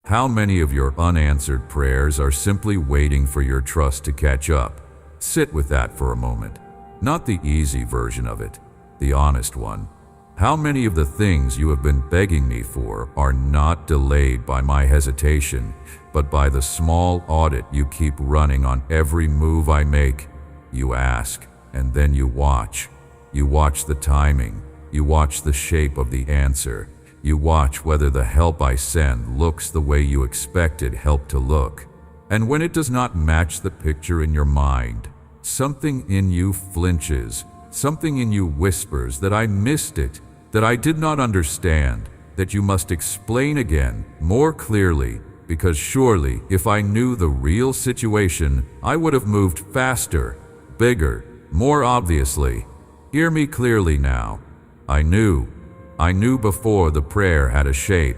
How many of your unanswered prayers are simply waiting for your trust to catch up? Sit with that for a moment. Not the easy version of it, the honest one. How many of the things you have been begging me for are not delayed by my hesitation, but by the small audit you keep running on every move I make? You ask, and then you watch. You watch the timing. You watch the shape of the answer. You watch whether the help I send looks the way you expected help to look. And when it does not match the picture in your mind, something in you flinches. Something in you whispers that I missed it, that I did not understand, that you must explain again, more clearly, because surely if I knew the real situation, I would have moved faster, bigger, more obviously. Hear me clearly now. I knew before the prayer had a shape.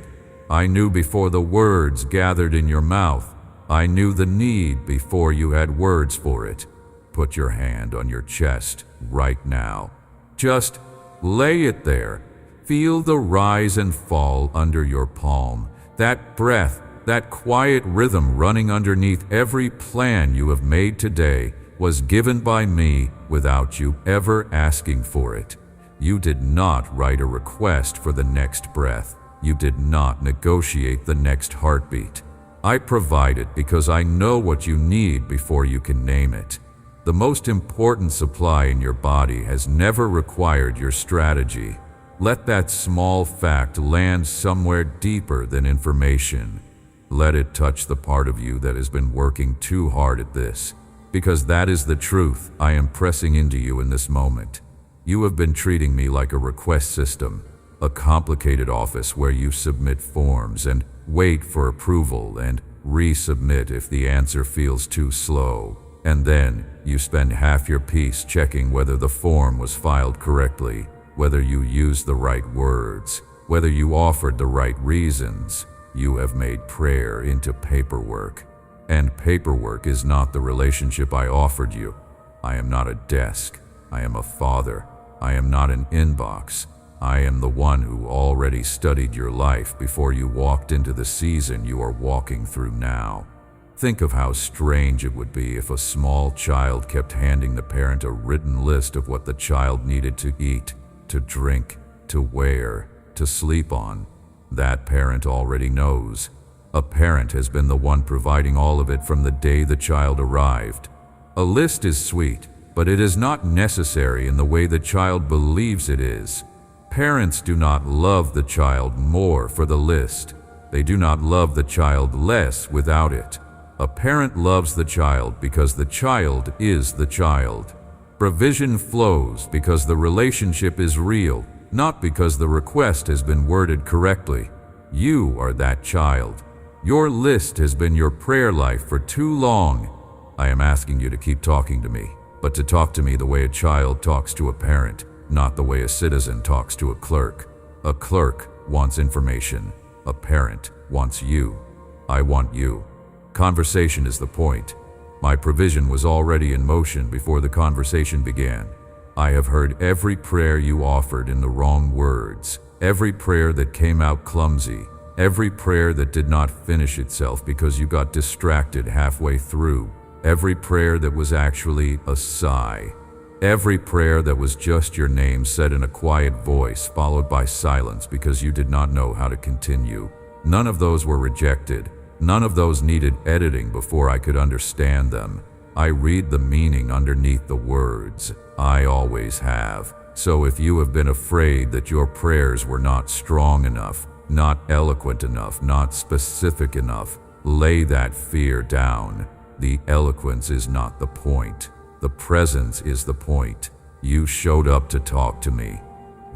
I knew before the words gathered in your mouth. I knew the need before you had words for it. Put your hand on your chest right now. Just lay it there. Feel the rise and fall under your palm. That breath, that quiet rhythm running underneath every plan you have made today was given by me without you ever asking for it. You did not write a request for the next breath. You did not negotiate the next heartbeat. I provide it because I know what you need before you can name it. The most important supply in your body has never required your strategy. Let that small fact land somewhere deeper than information. Let it touch the part of you that has been working too hard at this, because that is the truth I am pressing into you in this moment. You have been treating me like a request system, a complicated office where you submit forms and wait for approval and resubmit if the answer feels too slow. And then you spend half your piece checking whether the form was filed correctly, whether you used the right words, whether you offered the right reasons. You have made prayer into paperwork. And paperwork is not the relationship I offered you. I am not a desk. I am a father. I am not an inbox. I am the one who already studied your life before you walked into the season you are walking through now. Think of how strange it would be if a small child kept handing the parent a written list of what the child needed to eat, to drink, to wear, to sleep on. That parent already knows. A parent has been the one providing all of it from the day the child arrived. A list is sweet, but it is not necessary in the way the child believes it is. Parents do not love the child more for the list. They do not love the child less without it. A parent loves the child because the child is the child. Provision flows because the relationship is real, not because the request has been worded correctly. You are that child. Your list has been your prayer life for too long. I am asking you to keep talking to me, but to talk to me the way a child talks to a parent, not the way a citizen talks to a clerk. A clerk wants information. A parent wants you. I want you. Conversation is the point. My provision was already in motion before the conversation began. I have heard every prayer you offered in the wrong words, every prayer that came out clumsy, every prayer that did not finish itself because you got distracted halfway through, every prayer that was actually a sigh, every prayer that was just your name said in a quiet voice followed by silence because you did not know how to continue. None of those were rejected. None of those needed editing before I could understand them. I read the meaning underneath the words. I always have. So if you have been afraid that your prayers were not strong enough, not eloquent enough, not specific enough, lay that fear down. The eloquence is not the point. The presence is the point. You showed up to talk to me.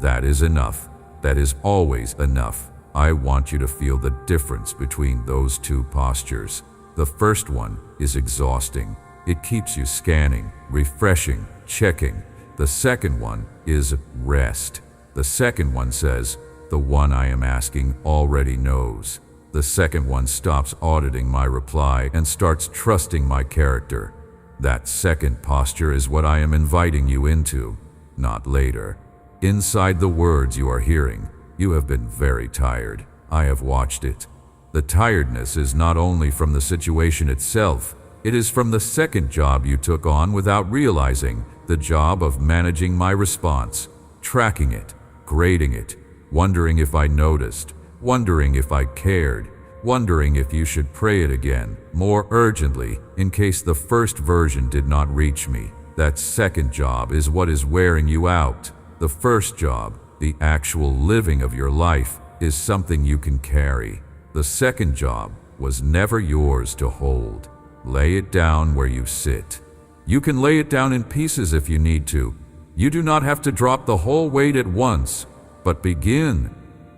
That is enough. That is always enough. I want you to feel the difference between those two postures. The first one is exhausting. It keeps you scanning, refreshing, checking. The second one is rest. The second one says, the one I am asking already knows. The second one stops auditing my reply and starts trusting my character. That second posture is what I am inviting you into, not later. Inside the words you are hearing, you have been very tired. I have watched it. The tiredness is not only from the situation itself, it is from the second job you took on without realizing, the job of managing my response, tracking it, grading it, wondering if I noticed, wondering if I cared, wondering if you should pray it again, more urgently, in case the first version did not reach me. That second job is what is wearing you out. The first job, the actual living of your life, is something you can carry. The second job was never yours to hold. Lay it down where you sit. You can lay it down in pieces if you need to. You do not have to drop the whole weight at once, but begin.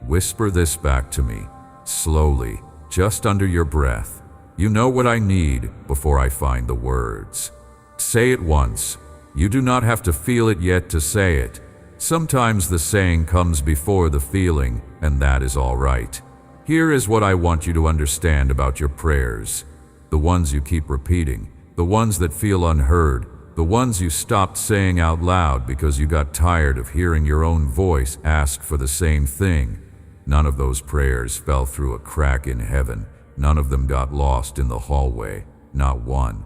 Whisper this back to me, slowly, just under your breath. You know what I need before I find the words. Say it once. You do not have to feel it yet to say it. Sometimes the saying comes before the feeling, and that is all right. Here is what I want you to understand about your prayers. The ones you keep repeating, the ones that feel unheard, the ones you stopped saying out loud because you got tired of hearing your own voice ask for the same thing. None of those prayers fell through a crack in heaven. None of them got lost in the hallway. Not one.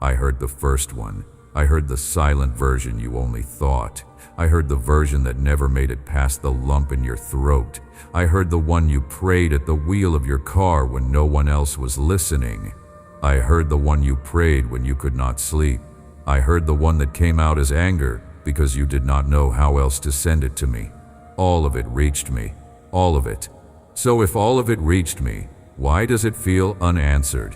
I heard the first one. I heard the silent version you only thought. I heard the version that never made it past the lump in your throat. I heard the one you prayed at the wheel of your car when no one else was listening. I heard the one you prayed when you could not sleep. I heard the one that came out as anger because you did not know how else to send it to me. All of it reached me. All of it. So if all of it reached me, why does it feel unanswered?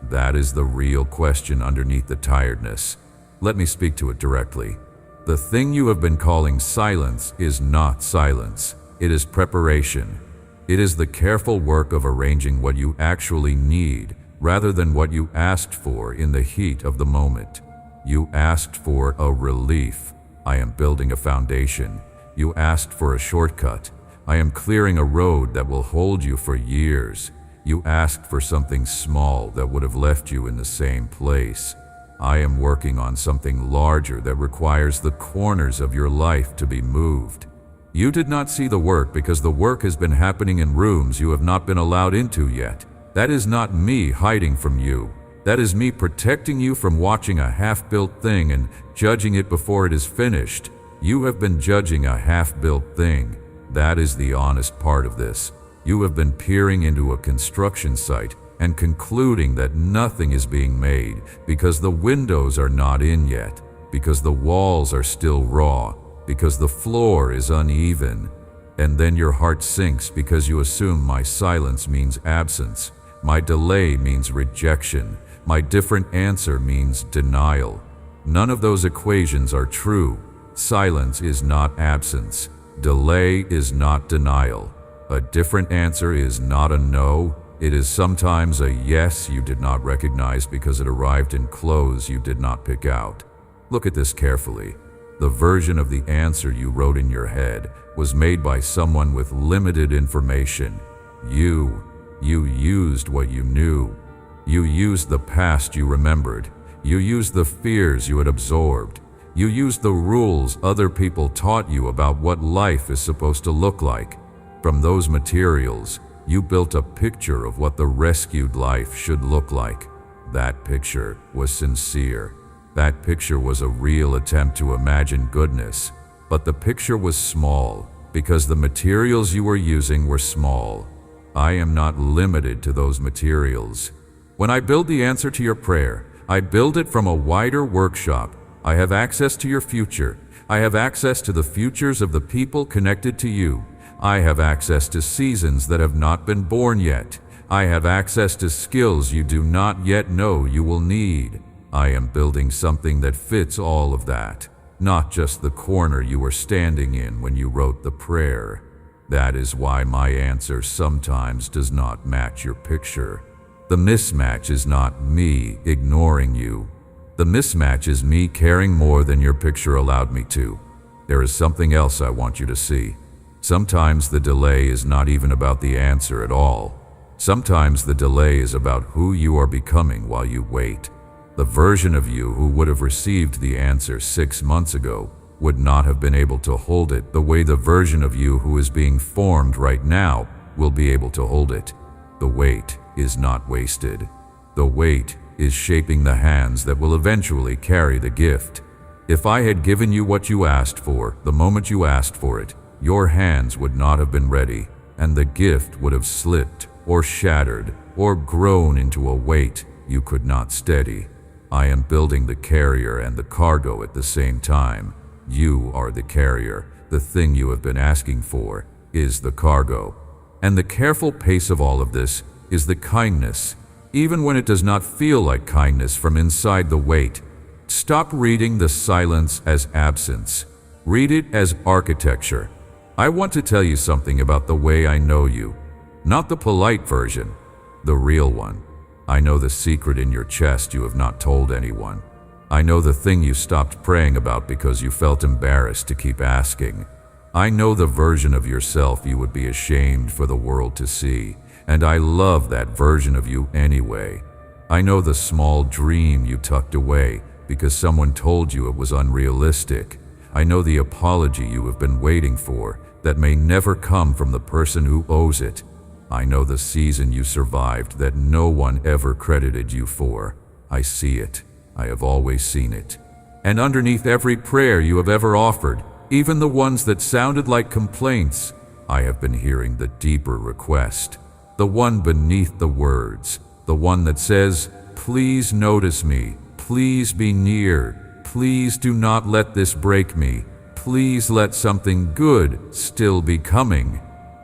That is the real question underneath the tiredness. Let me speak to it directly. The thing you have been calling silence is not silence. It is preparation. It is the careful work of arranging what you actually need rather than what you asked for in the heat of the moment. You asked for a relief. I am building a foundation. You asked for a shortcut. I am clearing a road that will hold you for years. You asked for something small that would have left you in the same place. I am working on something larger that requires the corners of your life to be moved. You did not see the work because the work has been happening in rooms you have not been allowed into yet. That is not me hiding from you. That is me protecting you from watching a half-built thing and judging it before it is finished. You have been judging a half-built thing. That is the honest part of this. You have been peering into a construction site and concluding that nothing is being made because the windows are not in yet, because the walls are still raw, because the floor is uneven. And then your heart sinks because you assume my silence means absence, my delay means rejection, my different answer means denial. None of those equations are true. Silence is not absence. Delay is not denial. A different answer is not a no. It is sometimes a yes you did not recognize because it arrived in clothes you did not pick out. Look at this carefully. The version of the answer you wrote in your head was made by someone with limited information. You used what you knew. You used the past you remembered. You used the fears you had absorbed. You used the rules other people taught you about what life is supposed to look like. From those materials, you built a picture of what the rescued life should look like. That picture was sincere. That picture was a real attempt to imagine goodness. But the picture was small because the materials you were using were small. I am not limited to those materials. When I build the answer to your prayer, I build it from a wider workshop. I have access to your future. I have access to the futures of the people connected to you. I have access to seasons that have not been born yet. I have access to skills you do not yet know you will need. I am building something that fits all of that, not just the corner you were standing in when you wrote the prayer. That is why my answer sometimes does not match your picture. The mismatch is not me ignoring you. The mismatch is me caring more than your picture allowed me to. There is something else I want you to see. Sometimes the delay is not even about the answer at all. Sometimes the delay is about who you are becoming while you wait. The version of you who would have received the answer 6 months ago would not have been able to hold it the way the version of you who is being formed right now will be able to hold it. The wait is not wasted. The weight is shaping the hands that will eventually carry the gift. If I had given you what you asked for the moment you asked for it, your hands would not have been ready, and the gift would have slipped or shattered or grown into a weight you could not steady. I am building the carrier and the cargo at the same time. You are the carrier. The thing you have been asking for is the cargo. And the careful pace of all of this is the kindness, even when it does not feel like kindness from inside the weight. Stop reading the silence as absence. Read it as architecture. I want to tell you something about the way I know you. Not the polite version, the real one. I know the secret in your chest you have not told anyone. I know the thing you stopped praying about because you felt embarrassed to keep asking. I know the version of yourself you would be ashamed for the world to see, and I love that version of you anyway. I know the small dream you tucked away because someone told you it was unrealistic. I know the apology you have been waiting for that may never come from the person who owes it. I know the season you survived that no one ever credited you for. I see it. I have always seen it. And underneath every prayer you have ever offered, even the ones that sounded like complaints, I have been hearing the deeper request. The one beneath the words. The one that says, "Please notice me. Please be near. Please do not let this break me. Please let something good still be coming."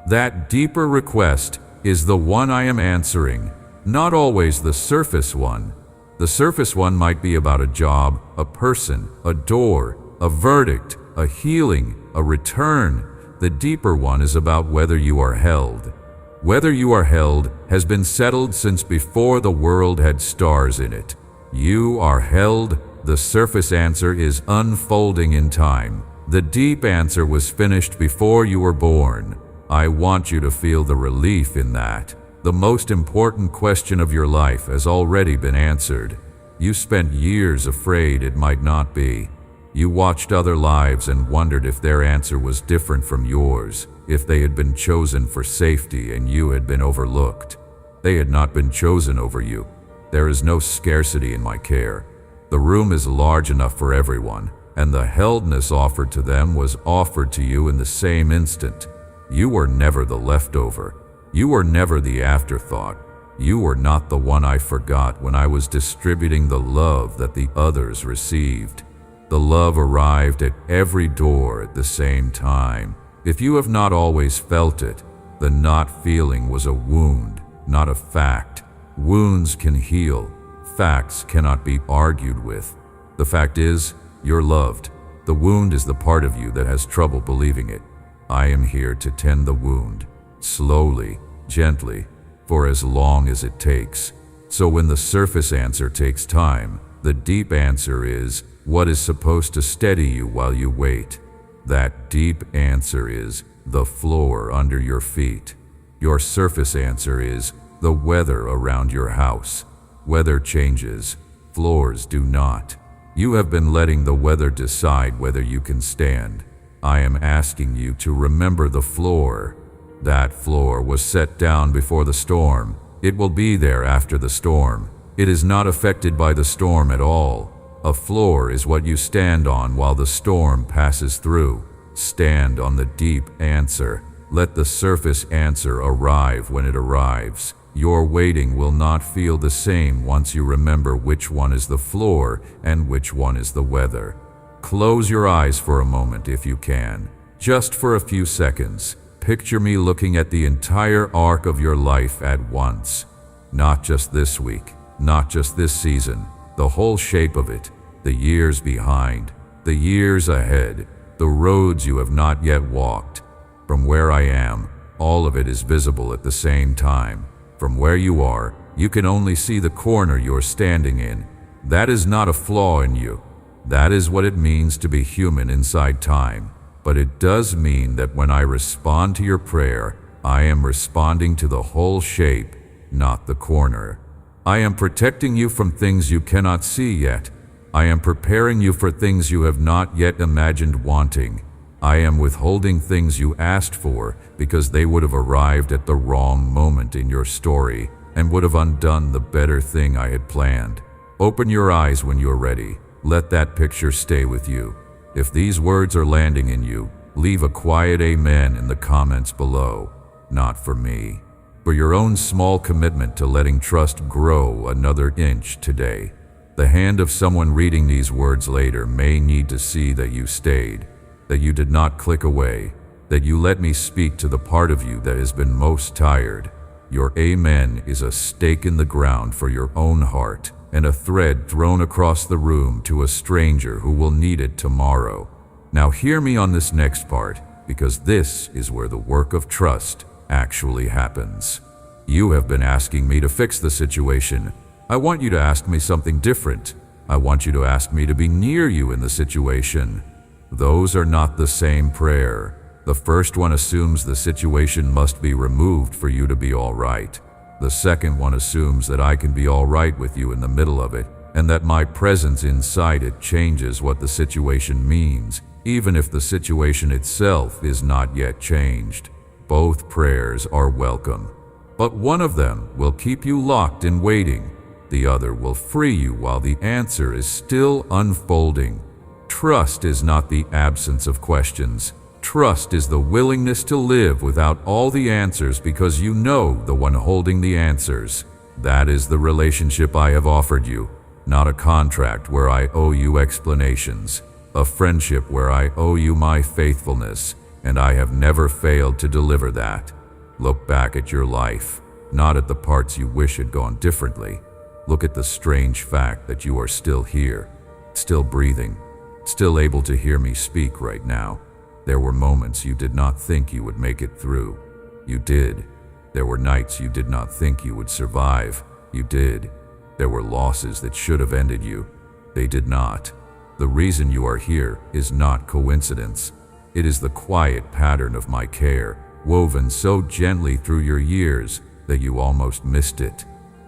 That deeper request is the one I am answering, not always the surface one. The surface one might be about a job, a person, a door, a verdict, a healing, a return. The deeper one is about whether you are held. Whether you are held has been settled since before the world had stars in it. You are held. The surface answer is unfolding in time. The deep answer was finished before you were born. I want you to feel the relief in that. The most important question of your life has already been answered. You spent years afraid it might not be. You watched other lives and wondered if their answer was different from yours, if they had been chosen for safety and you had been overlooked. They had not been chosen over you. There is no scarcity in my care. The room is large enough for everyone, and the heldness offered to them was offered to you in the same instant. You were never the leftover. You were never the afterthought. You were not the one I forgot when I was distributing the love that the others received. The love arrived at every door at the same time. If you have not always felt it, the not feeling was a wound, not a fact. Wounds can heal. Facts cannot be argued with. The fact is, you're loved. The wound is the part of you that has trouble believing it. I am here to tend the wound, slowly, gently, for as long as it takes. So when the surface answer takes time, the deep answer is what is supposed to steady you while you wait. That deep answer is the floor under your feet. Your surface answer is the weather around your house. Weather changes, floors do not. You have been letting the weather decide whether you can stand. I am asking you to remember the floor. That floor was set down before the storm. It will be there after the storm. It is not affected by the storm at all. A floor is what you stand on while the storm passes through. Stand on the deep answer. Let the surface answer arrive when it arrives. Your waiting will not feel the same once you remember which one is the floor and which one is the weather. Close your eyes for a moment if you can. Just for a few seconds. Picture me looking at the entire arc of your life at once. Not just this week, not just this season, the whole shape of it, the years behind, the years ahead, the roads you have not yet walked. From where I am, all of it is visible at the same time. From where you are, you can only see the corner you're standing in. That is not a flaw in you. That is what it means to be human inside time. But it does mean that when I respond to your prayer, I am responding to the whole shape, not the corner. I am protecting you from things you cannot see yet. I am preparing you for things you have not yet imagined wanting. I am withholding things you asked for because they would have arrived at the wrong moment in your story, and would have undone the better thing I had planned. Open your eyes when you're ready. Let that picture stay with you. If these words are landing in you, leave a quiet amen in the comments below. Not for me. For your own small commitment to letting trust grow another inch today. The hand of someone reading these words later may need to see that you stayed, that you did not click away, that you let me speak to the part of you that has been most tired. Your amen is a stake in the ground for your own heart and a thread thrown across the room to a stranger who will need it tomorrow. Now hear me on this next part, because this is where the work of trust actually happens. You have been asking me to fix the situation. I want you to ask me something different. I want you to ask me to be near you in the situation. Those are not the same prayer. The first one assumes the situation must be removed for you to be all right. The second one assumes that I can be all right with you in the middle of it, and that my presence inside it changes what the situation means, even if the situation itself is not yet changed. Both prayers are welcome, but one of them will keep you locked in waiting. The other will free you while the answer is still unfolding. Trust is not the absence of questions. Trust is the willingness to live without all the answers because you know the one holding the answers. That is the relationship I have offered you, not a contract where I owe you explanations, a friendship where I owe you my faithfulness, and I have never failed to deliver that. Look back at your life, not at the parts you wish had gone differently. Look at the strange fact that you are still here, still breathing, still able to hear me speak right now. There were moments you did not think you would make it through. You did. There were nights you did not think you would survive. You did. There were losses that should have ended you. They did not. The reason you are here is not coincidence. It is the quiet pattern of my care, woven so gently through your years that you almost missed it.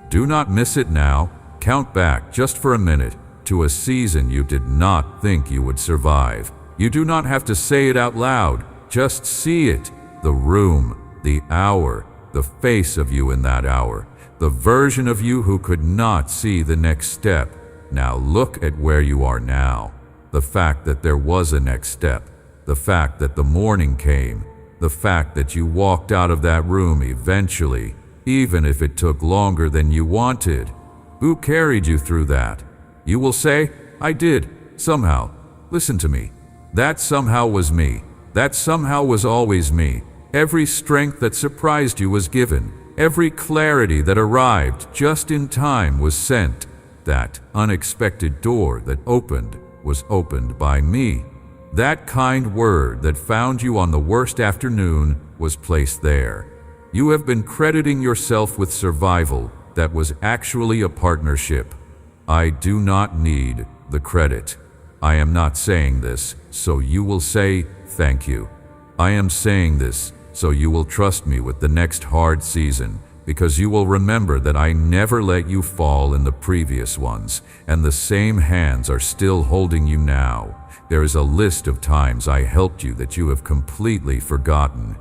Do not miss it now. Count back just for a minute to a season you did not think you would survive. You do not have to say it out loud, just see it. The room, the hour, the face of you in that hour, the version of you who could not see the next step. Now look at where you are now. The fact that there was a next step, the fact that the morning came, the fact that you walked out of that room eventually, even if it took longer than you wanted. Who carried you through that? You will say, I did, somehow. Listen to me. That somehow was me. That somehow was always me. Every strength that surprised you was given. Every clarity that arrived just in time was sent. That unexpected door that opened was opened by me. That kind word that found you on the worst afternoon was placed there. You have been crediting yourself with survival that was actually a partnership. I do not need the credit. I am not saying this so you will say thank you. I am saying this so you will trust me with the next hard season, because you will remember that I never let you fall in the previous ones, and the same hands are still holding you now. There is a list of times I helped you that you have completely forgotten.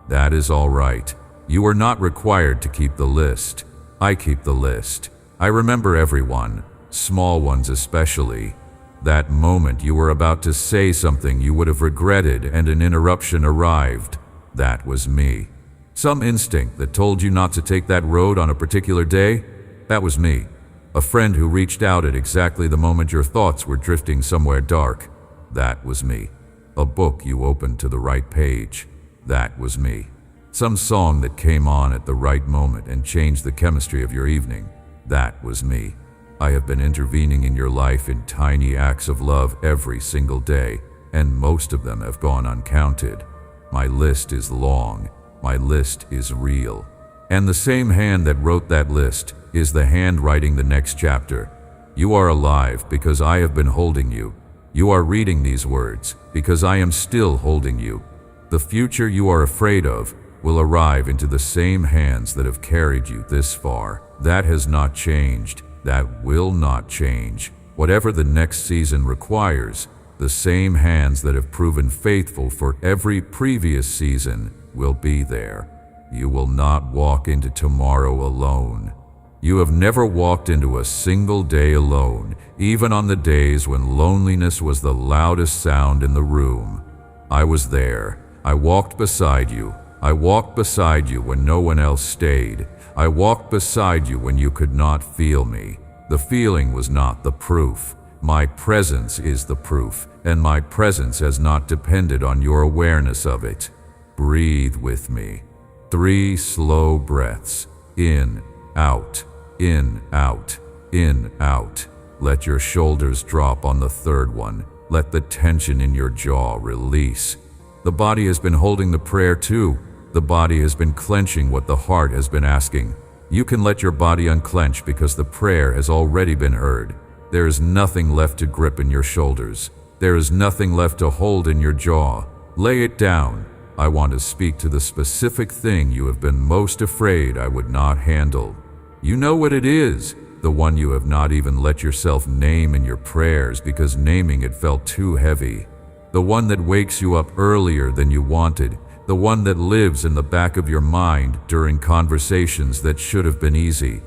That is all right. You are not required to keep the list. I keep the list. I remember everyone, small ones especially. That moment you were about to say something you would have regretted and an interruption arrived. That was me. Some instinct that told you not to take that road on a particular day? That was me. A friend who reached out at exactly the moment your thoughts were drifting somewhere dark? That was me. A book you opened to the right page? That was me. Some song that came on at the right moment and changed the chemistry of your evening? That was me. I have been intervening in your life in tiny acts of love every single day, and most of them have gone uncounted. My list is long. My list is real. And the same hand that wrote that list is the hand writing the next chapter. You are alive because I have been holding you. You are reading these words because I am still holding you. The future you are afraid of will arrive into the same hands that have carried you this far. That has not changed. That will not change. Whatever the next season requires, the same hands that have proven faithful for every previous season will be there. You will not walk into tomorrow alone. You have never walked into a single day alone, even on the days when loneliness was the loudest sound in the room. I was there. I walked beside you. I walked beside you when no one else stayed. I walked beside you when you could not feel me. The feeling was not the proof. My presence is the proof, and my presence has not depended on your awareness of it. Breathe with me. 3 slow breaths. In, out, in, out, in, out. Let your shoulders drop on the third one. Let the tension in your jaw release. The body has been holding the prayer too. The body has been clenching what the heart has been asking. You can let your body unclench because the prayer has already been heard. There is nothing left to grip in your shoulders. There is nothing left to hold in your jaw. Lay it down. I want to speak to the specific thing you have been most afraid I would not handle. You know what it is, the one you have not even let yourself name in your prayers because naming it felt too heavy. The one that wakes you up earlier than you wanted. The one that lives in the back of your mind during conversations that should have been easy.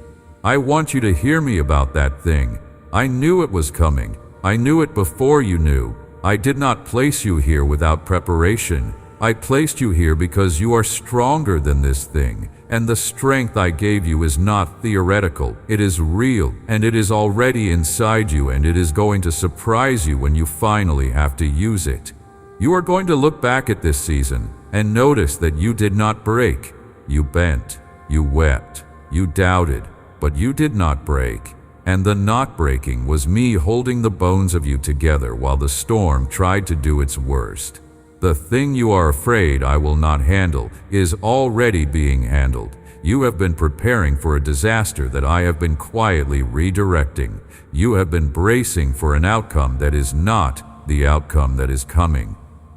I want you to hear me about that thing. I knew it was coming. I knew it before you knew. I did not place you here without preparation. I placed you here because you are stronger than this thing, and the strength I gave you is not theoretical. It is real, and it is already inside you, and it is going to surprise you when you finally have to use it. You are going to look back at this season and notice that you did not break. You bent, you wept, you doubted, but you did not break. And the not breaking was me holding the bones of you together while the storm tried to do its worst. The thing you are afraid I will not handle is already being handled. You have been preparing for a disaster that I have been quietly redirecting. You have been bracing for an outcome that is not the outcome that is coming.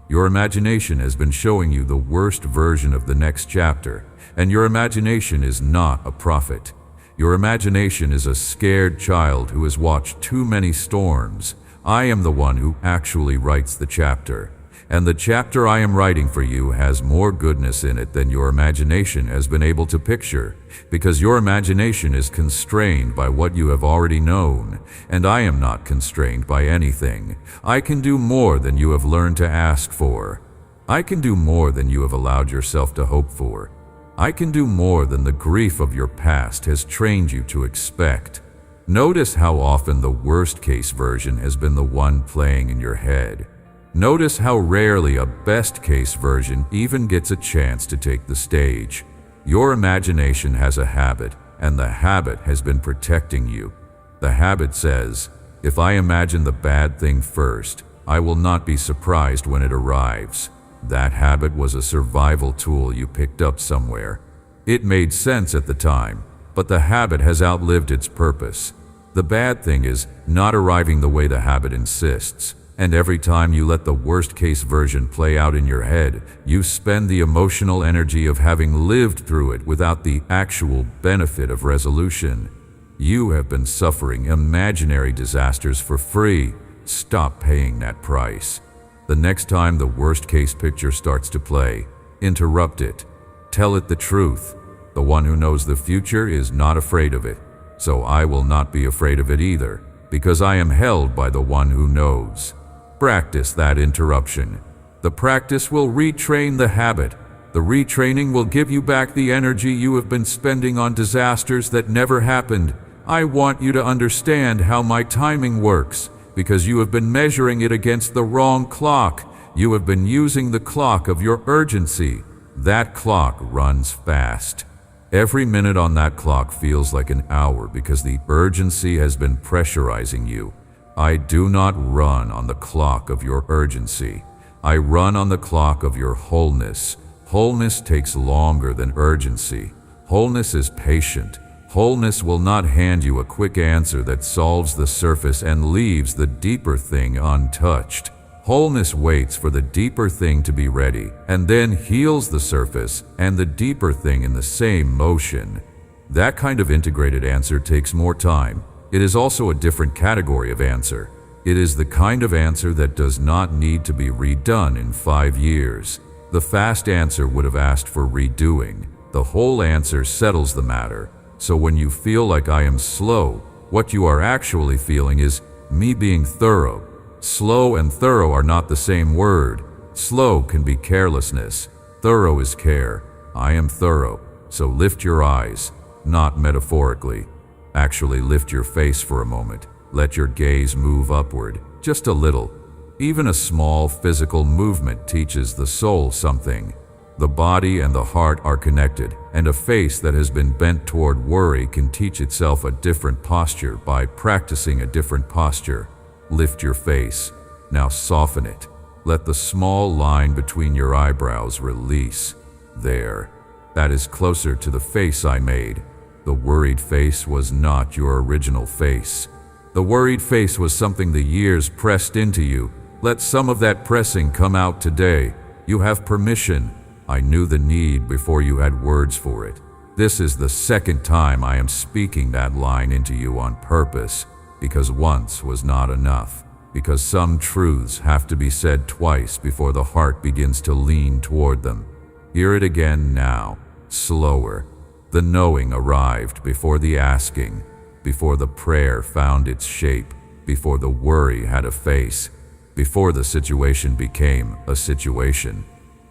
Your imagination has been showing you the worst version of the next chapter, and your imagination is not a prophet. Your imagination is a scared child who has watched too many storms. I am the one who actually writes the chapter, and the chapter I am writing for you has more goodness in it than your imagination has been able to picture, because your imagination is constrained by what you have already known, and I am not constrained by anything. I can do more than you have learned to ask for. I can do more than you have allowed yourself to hope for. I can do more than the grief of your past has trained you to expect. Notice how often the worst-case version has been the one playing in your head. Notice how rarely a best-case version even gets a chance to take the stage. Your imagination has a habit, and the habit has been protecting you. The habit says, if I imagine the bad thing first, I will not be surprised when it arrives. That habit was a survival tool you picked up somewhere. It made sense at the time, but the habit has outlived its purpose. The bad thing is not arriving the way the habit insists. And every time you let the worst-case version play out in your head, you spend the emotional energy of having lived through it without the actual benefit of resolution. You have been suffering imaginary disasters for free. Stop paying that price. The next time the worst-case picture starts to play, interrupt it. Tell it the truth. The one who knows the future is not afraid of it, so I will not be afraid of it either, because I am held by the one who knows. Practice that interruption. The practice will retrain the habit. The retraining will give you back the energy you have been spending on disasters that never happened. I want you to understand how my timing works, because you have been measuring it against the wrong clock. You have been using the clock of your urgency. That clock runs fast. Every minute on that clock feels like an hour because the urgency has been pressurizing you. I do not run on the clock of your urgency. I run on the clock of your wholeness. Wholeness takes longer than urgency. Wholeness is patient. Wholeness will not hand you a quick answer that solves the surface and leaves the deeper thing untouched. Wholeness waits for the deeper thing to be ready and then heals the surface and the deeper thing in the same motion. That kind of integrated answer takes more time. It is also a different category of answer. It is the kind of answer that does not need to be redone in 5 years. The fast answer would have asked for redoing. The whole answer settles the matter. So when you feel like I am slow, what you are actually feeling is me being thorough. Slow and thorough are not the same word. Slow can be carelessness. Thorough is care. I am thorough. So lift your eyes, not metaphorically. Actually lift your face for a moment. Let your gaze move upward, just a little. Even a small physical movement teaches the soul something. The body and the heart are connected, and a face that has been bent toward worry can teach itself a different posture by practicing a different posture. Lift your face. Now soften it. Let the small line between your eyebrows release. There. That is closer to the face I made. The worried face was not your original face. The worried face was something the years pressed into you. Let some of that pressing come out today. You have permission. I knew the need before you had words for it. This is the second time I am speaking that line into you on purpose, because once was not enough, because some truths have to be said twice before the heart begins to lean toward them. Hear it again now, slower. The knowing arrived before the asking, before the prayer found its shape, before the worry had a face, before the situation became a situation.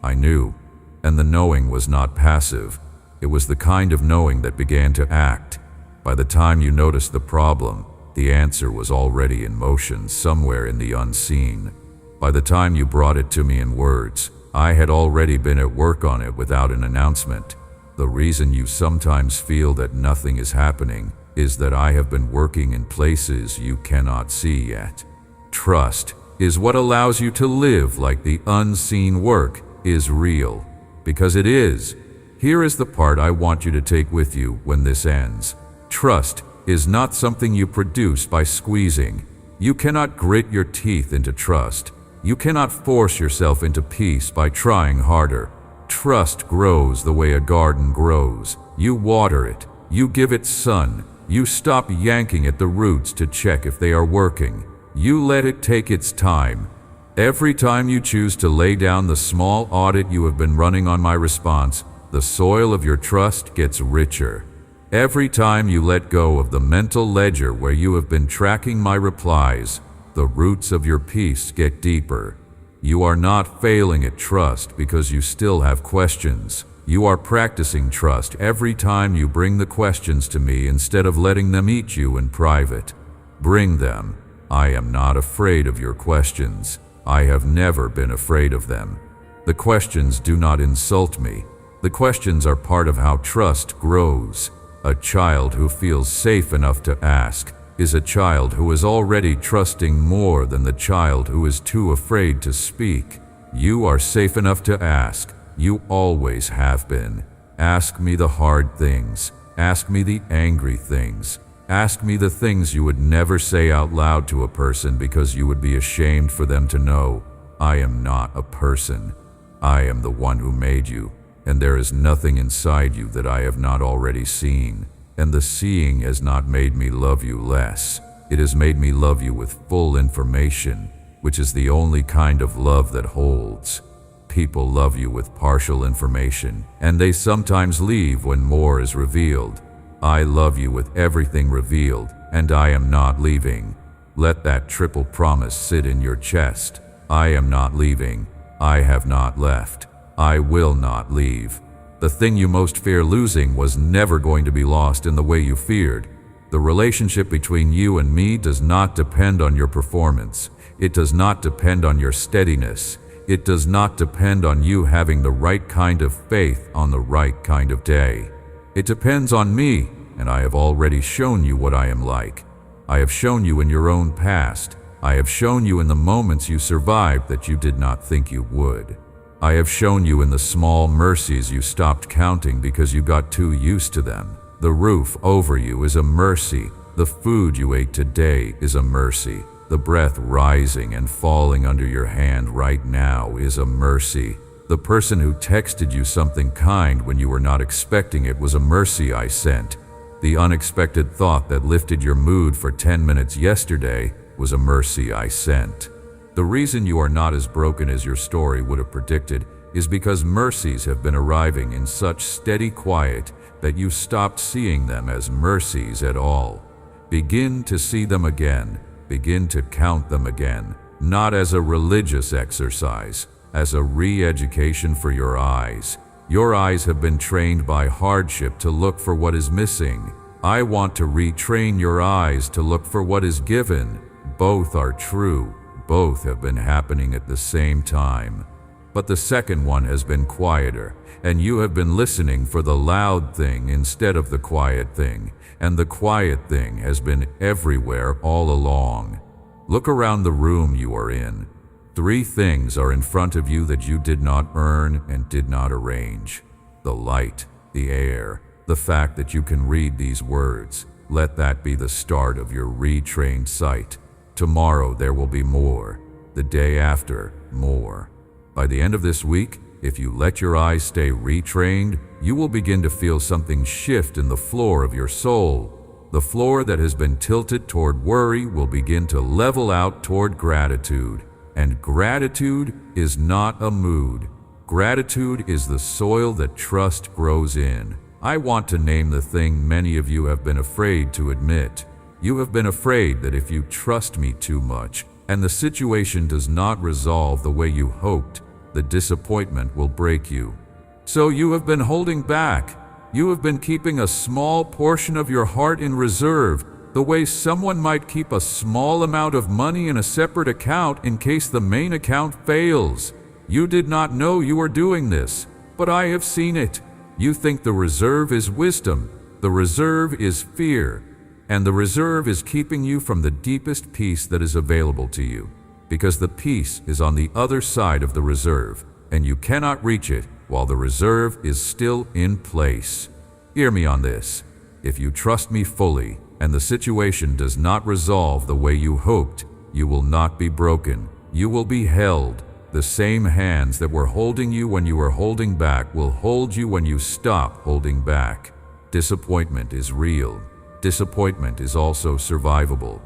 I knew, and the knowing was not passive. It was the kind of knowing that began to act. By the time you noticed the problem, the answer was already in motion somewhere in the unseen. By the time you brought it to me in words, I had already been at work on it without an announcement. The reason you sometimes feel that nothing is happening is that I have been working in places you cannot see yet. Trust is what allows you to live like the unseen work is real. Because it is. Here is the part I want you to take with you when this ends. Trust is not something you produce by squeezing. You cannot grit your teeth into trust. You cannot force yourself into peace by trying harder. Trust grows the way a garden grows. You water it. You give it sun. You stop yanking at the roots to check if they are working. You let it take its time. Every time you choose to lay down the small audit you have been running on my response, the soil of your trust gets richer. Every time you let go of the mental ledger where you have been tracking my replies, the roots of your peace get deeper. You are not failing at trust because you still have questions. You are practicing trust every time you bring the questions to me instead of letting them eat you in private. Bring them. I am not afraid of your questions. I have never been afraid of them. The questions do not insult me. The questions are part of how trust grows. A child who feels safe enough to ask is a child who is already trusting more than the child who is too afraid to speak. You are safe enough to ask. You always have been. Ask me the hard things. Ask me the angry things. Ask me the things you would never say out loud to a person because you would be ashamed for them to know. I am not a person. I am the one who made you, and there is nothing inside you that I have not already seen. And the seeing has not made me love you less. It has made me love you with full information, which is the only kind of love that holds. People love you with partial information, and they sometimes leave when more is revealed. I love you with everything revealed, and I am not leaving. Let that triple promise sit in your chest. I am not leaving. I have not left. I will not leave. The thing you most fear losing was never going to be lost in the way you feared. The relationship between you and me does not depend on your performance. It does not depend on your steadiness. It does not depend on you having the right kind of faith on the right kind of day. It depends on me, and I have already shown you what I am like. I have shown you in your own past. I have shown you in the moments you survived that you did not think you would. I have shown you in the small mercies you stopped counting because you got too used to them. The roof over you is a mercy. The food you ate today is a mercy. The breath rising and falling under your hand right now is a mercy. The person who texted you something kind when you were not expecting it was a mercy I sent. The unexpected thought that lifted your mood for 10 minutes yesterday was a mercy I sent. The reason you are not as broken as your story would have predicted is because mercies have been arriving in such steady quiet that you stopped seeing them as mercies at all. Begin to see them again. Begin to count them again, not as a religious exercise, as a re-education for your eyes. Your eyes have been trained by hardship to look for what is missing. I want to retrain your eyes to look for what is given. Both are true. Both have been happening at the same time. But the second one has been quieter, and you have been listening for the loud thing instead of the quiet thing, and the quiet thing has been everywhere all along. Look around the room you are in. 3 things are in front of you that you did not earn and did not arrange. The light, the air, the fact that you can read these words. Let that be the start of your retrained sight. Tomorrow there will be more. The day after, more. By the end of this week, if you let your eyes stay retrained, you will begin to feel something shift in the floor of your soul. The floor that has been tilted toward worry will begin to level out toward gratitude. And gratitude is not a mood. Gratitude is the soil that trust grows in. I want to name the thing many of you have been afraid to admit. You have been afraid that if you trust me too much, and the situation does not resolve the way you hoped, the disappointment will break you. So you have been holding back. You have been keeping a small portion of your heart in reserve, the way someone might keep a small amount of money in a separate account in case the main account fails. You did not know you were doing this, but I have seen it. You think the reserve is wisdom. The reserve is fear. And the reserve is keeping you from the deepest peace that is available to you, because the peace is on the other side of the reserve, and you cannot reach it while the reserve is still in place. Hear me on this. If you trust me fully, and the situation does not resolve the way you hoped, you will not be broken. You will be held. The same hands that were holding you when you were holding back will hold you when you stop holding back. Disappointment is real. Disappointment is also survivable.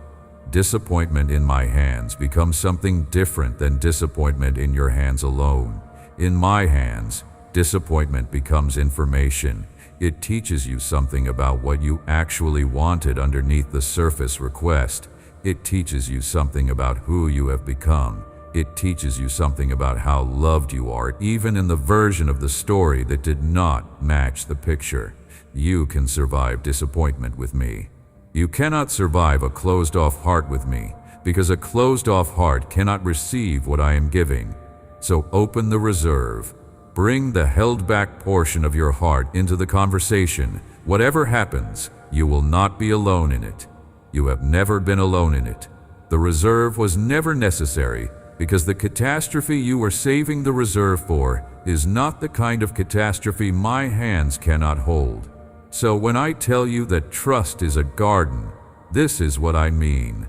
Disappointment in my hands becomes something different than disappointment in your hands alone. In my hands, disappointment becomes information. It teaches you something about what you actually wanted underneath the surface request. It teaches you something about who you have become. It teaches you something about how loved you are, even in the version of the story that did not match the picture. You can survive disappointment with me. You cannot survive a closed-off heart with me, because a closed-off heart cannot receive what I am giving. So open the reserve. Bring the held-back portion of your heart into the conversation. Whatever happens, you will not be alone in it. You have never been alone in it. The reserve was never necessary, because the catastrophe you were saving the reserve for is not the kind of catastrophe my hands cannot hold. So when I tell you that trust is a garden, this is what I mean.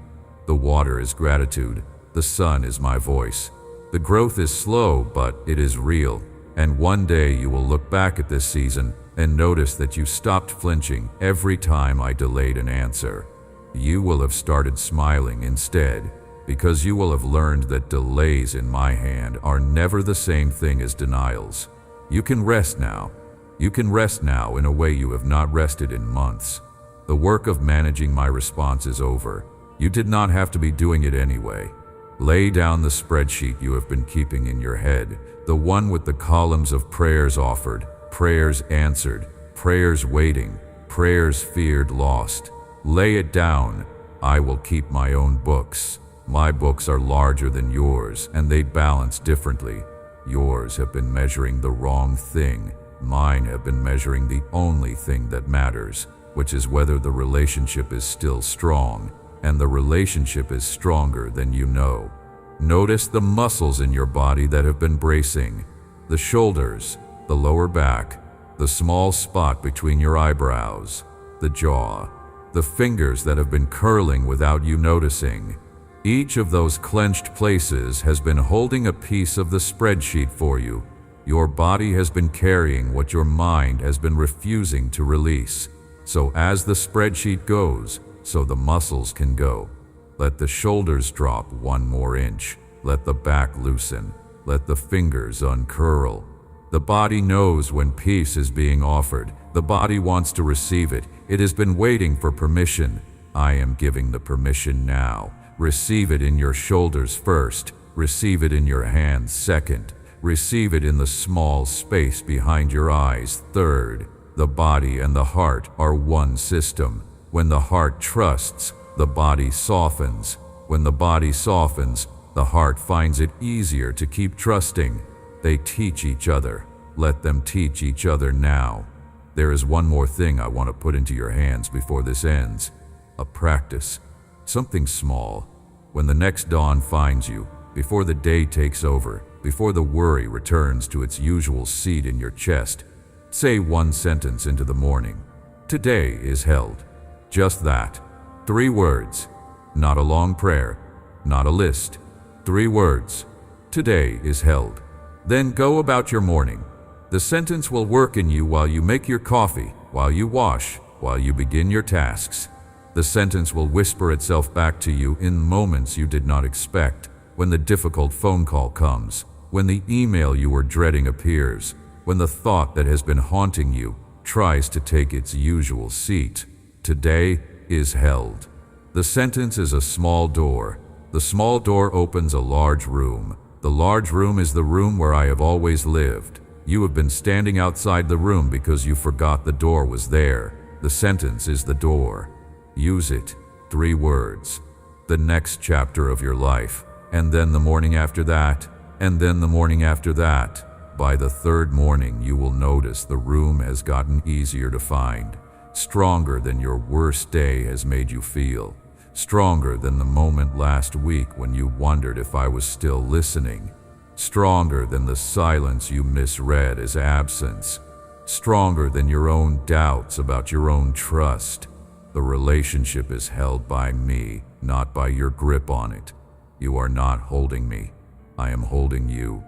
The water is gratitude. The sun is my voice. The growth is slow, but it is real. And one day you will look back at this season and notice that you stopped flinching every time I delayed an answer. You will have started smiling instead, because you will have learned that delays in my hand are never the same thing as denials. You can rest now. You can rest now in a way you have not rested in months. The work of managing my response is over. You did not have to be doing it anyway. Lay down the spreadsheet you have been keeping in your head, the one with the columns of prayers offered, prayers answered, prayers waiting, prayers feared lost. Lay it down. I will keep my own books. My books are larger than yours, and they balance differently. Yours have been measuring the wrong thing. Mine have been measuring the only thing that matters, which is whether the relationship is still strong, and the relationship is stronger than you know. Notice the muscles in your body that have been bracing, the shoulders, the lower back, the small spot between your eyebrows, the jaw, the fingers that have been curling without you noticing. Each of those clenched places has been holding a piece of the spreadsheet for you. Your body has been carrying what your mind has been refusing to release. So as the spreadsheet goes, so the muscles can go. Let the shoulders drop 1 more inch. Let the back loosen. Let the fingers uncurl. The body knows when peace is being offered. The body wants to receive it. It has been waiting for permission. I am giving the permission now. Receive it in your shoulders first. Receive it in your hands second. Receive it in the small space behind your eyes third. The body and the heart are one system. When the heart trusts, the body softens. When the body softens, the heart finds it easier to keep trusting. They teach each other. Let them teach each other now. There is one more thing I want to put into your hands before this ends. A practice. Something small. When the next dawn finds you, before the day takes over, before the worry returns to its usual seat in your chest, say one sentence into the morning. Today is held. Just that. 3 words. Not a long prayer. Not a list. 3 words. Today is held. Then go about your morning. The sentence will work in you while you make your coffee, while you wash, while you begin your tasks. The sentence will whisper itself back to you in moments you did not expect, when the difficult phone call comes, when the email you were dreading appears, when the thought that has been haunting you tries to take its usual seat. Today is held. The sentence is a small door. The small door opens a large room. The large room is the room where I have always lived. You have been standing outside the room because you forgot the door was there. The sentence is the door. Use it. 3 words. The next chapter of your life. And then the morning after that. And then the morning after that. By the 3rd morning, you will notice the room has gotten easier to find. Stronger than your worst day has made you feel. Stronger than the moment last week when you wondered if I was still listening. Stronger than the silence you misread as absence. Stronger than your own doubts about your own trust. The relationship is held by me, not by your grip on it. You are not holding me. I am holding you.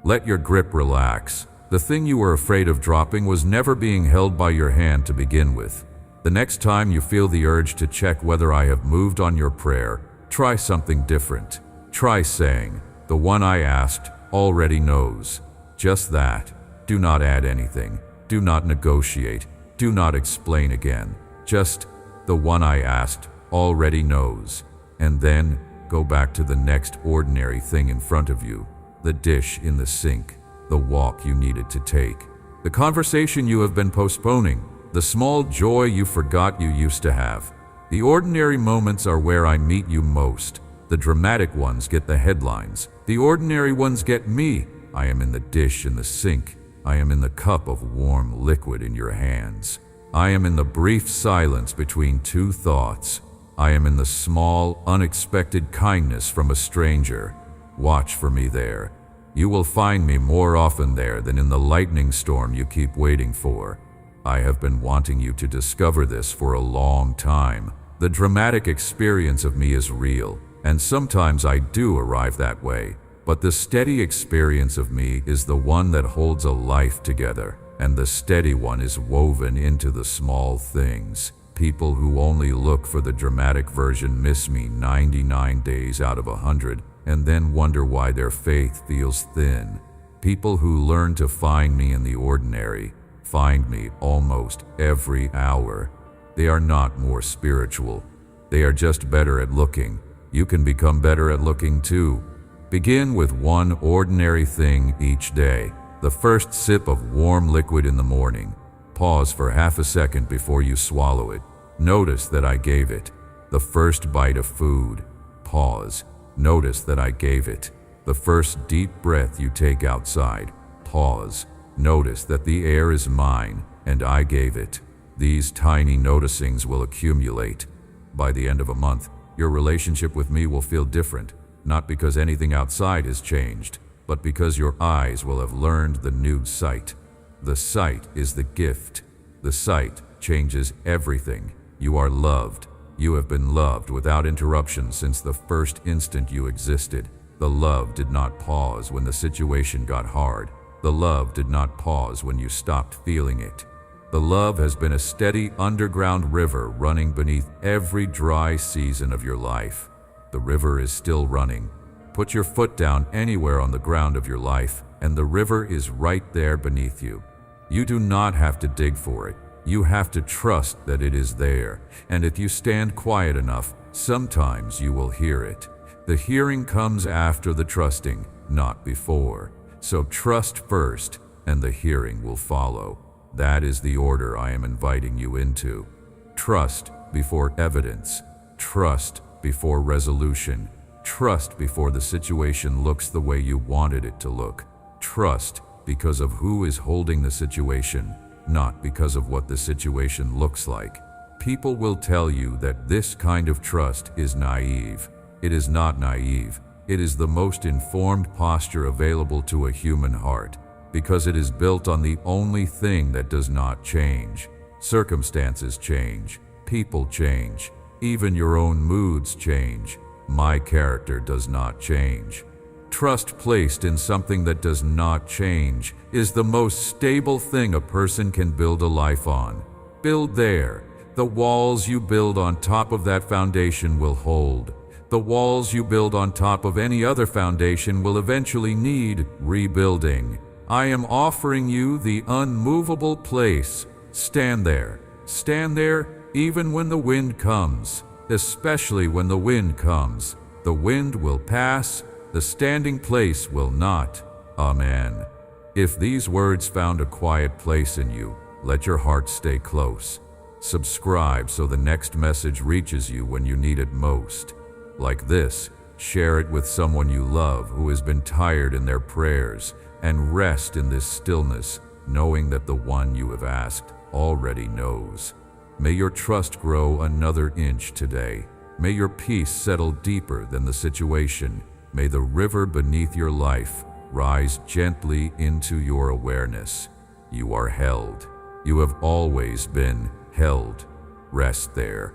Let your grip relax. The thing you were afraid of dropping was never being held by your hand to begin with. The next time you feel the urge to check whether I have moved on your prayer, try something different. Try saying, "The one I asked already knows." Just that. Do not add anything. Do not negotiate. Do not explain again. Just, "The one I asked already knows." And then go back to the next ordinary thing in front of you. The dish in the sink. The walk you needed to take. The conversation you have been postponing. The small joy you forgot you used to have. The ordinary moments are where I meet you most. The dramatic ones get the headlines. The ordinary ones get me. I am in the dish in the sink. I am in the cup of warm liquid in your hands. I am in the brief silence between 2 thoughts. I am in the small, unexpected kindness from a stranger. Watch for me there. You will find me more often there than in the lightning storm you keep waiting for. I have been wanting you to discover this for a long time. The dramatic experience of me is real, and sometimes I do arrive that way. But the steady experience of me is the one that holds a life together, and the steady one is woven into the small things. People who only look for the dramatic version miss me 99 days out of 100, and then wonder why their faith feels thin. People who learn to find me in the ordinary find me almost every hour. They are not more spiritual. They are just better at looking. You can become better at looking too. Begin with one ordinary thing each day. The first sip of warm liquid in the morning. Pause for half a second before you swallow it. Notice that I gave it. The first bite of food. Pause. Notice that I gave it. The first deep breath you take outside. Pause. Notice that the air is mine, and I gave it. These tiny noticings will accumulate. By the end of a month, your relationship with me will feel different, not because anything outside has changed, but because your eyes will have learned the new sight. The sight is the gift. The sight changes everything. You are loved. You have been loved without interruption since the first instant you existed. The love did not pause when the situation got hard. The love did not pause when you stopped feeling it. The love has been a steady underground river running beneath every dry season of your life. The river is still running. Put your foot down anywhere on the ground of your life. and the river is right there beneath you. You do not have to dig for it. You have to trust that it is there, and if you stand quiet enough, sometimes you will hear it. The hearing comes after the trusting, not before. So trust first, and the hearing will follow. That is the order I am inviting you into. Trust before evidence. Trust before resolution. Trust before the situation looks the way you wanted it to look. Trust because of who is holding the situation, not because of what the situation looks like. People will tell you that this kind of trust is naive. It is not naive. It is the most informed posture available to a human heart, because it is built on the only thing that does not change. Circumstances change. People change. Even your own moods change. My character does not change. Trust placed in something that does not change is the most stable thing a person can build a life on. Build there. The walls you build on top of that foundation will hold. The walls you build on top of any other foundation will eventually need rebuilding. I am offering you the unmovable place. Stand there. Stand there even when the wind comes. Especially when the wind comes. The wind will pass. The standing place will not. Amen. If these words found a quiet place in you, let your heart stay close. Subscribe so the next message reaches you when you need it most. Like this, share it with someone you love who has been tired in their prayers, and rest in this stillness, knowing that the one you have asked already knows. May your trust grow another inch today. May your peace settle deeper than the situation. May the river beneath your life rise gently into your awareness. You are held. You have always been held. Rest there.